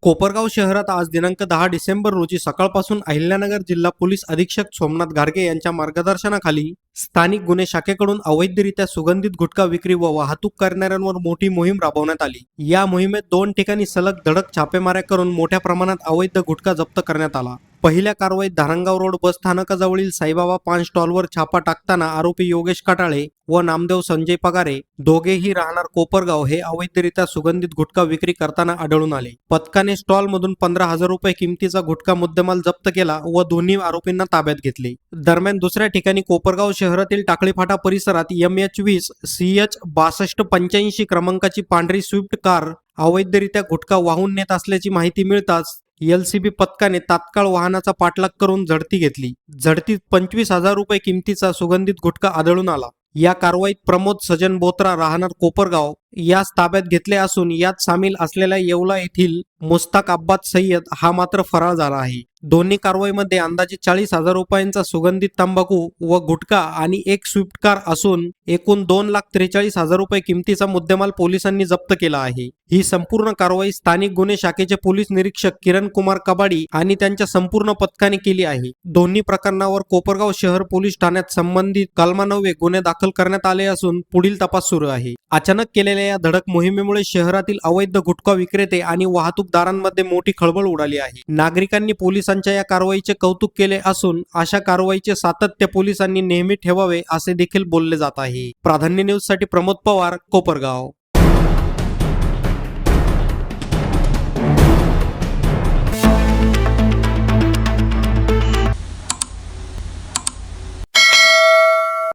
कोपरगाव शहरात आज दिनांक 10 डिसेंबर रोजी सकाळपासून अहिल्यानगर जिल्हा पोलीस अधीक्षक सोमनाथ घारगे यांच्या मार्गदर्शनाखाली स्थानिक गुन्हे शाखेकडून अवैधरित्या सुगंधित गुटखा विक्री व वाहतूक करणाऱ्यांवर मोठी मोहीम राबवण्यात आली। या मोहिमेत 2 ठिकाणी सलग धडक छापेमाऱ्या करून मोठ्या प्रमाणात अवैध गुटखा जप्त करण्यात आला। पहिल्या कारवाईत धारणगाव रोड बस स्थानकाजवळील साईबाबा पान स्टॉलवर छापा टाकताना आरोपी योगेश काटाळे व नामदेव संजय पगारे दोघेही राहणार कोपरगाव हे अवैधरित्या सुगंधित गुटखा विक्री करताना आढळून आले। पथकाने स्टॉलमधून 15,000 रुपये किमतीचा गुटखा मुद्देमाल जप्त केला व दोन्ही आरोपींना ताब्यात घेतले। दरम्यान दुसऱ्या ठिकाणी कोपरगाव शहरातील टाकळी फाटा परिसरात MH20 CH 6285 क्रमांकाची पांढरी स्विफ्ट कार अवैधरित्या गुटखा वाहून नेत असल्याची माहिती मिळताच LCB पथकाने तात्काळ वाहनाचा पाठलाग करून झडती घेतली। झडतीत 25,000 रुपये किमतीचा सुगंधित गुटखा आढळून आला। या कारवाईत प्रमोद सजन बोत्रा राहणार कोपरगाव यास ताब्यात घेतले असून यात सामील असलेल्या येवला येथील मुस्ताक अब्बास सय्यद हा मात्र फरार झाला आहे। दोन्ही कारवाईमध्ये अंदाजे 40,000 रुपयांचा सुगंधित तंबाखू व गुटखा आणि एक स्विफ्ट कार असून एकूण 2,43,000 रुपये किमतीचा मुद्देमाल पोलिसांनी जप्त केला आहे। ही संपूर्ण कारवाई स्थानिक गुन्हे शाखेचे पोलीस निरीक्षक किरण कुमार कबाडी आणि त्यांच्या संपूर्ण पथकाने केली आहे। दोन्ही प्रकरणावर कोपरगाव शहर पोलीस ठाण्यात संबंधित कलमान्वये गुन्हे दाखल करण्यात आले असून पुढील तपास सुरू आहे। अचानक केलेल्या या धडक मोहिमेमुळे शहरातील अवैध गुटखा विक्रेते आणि वाहतूकदारांमध्ये मोठी खळबळ उडाली आहे। नागरिकांनी पोलिसांच्या या कारवाईचे कौतुक केले असून अशा कारवाईचे सातत्य पोलिसांनी नेहमी ठेवावे असे देखील बोलले जात आहे। प्राधान्य न्यूज साठी प्रमोद पवार, कोपरगाव।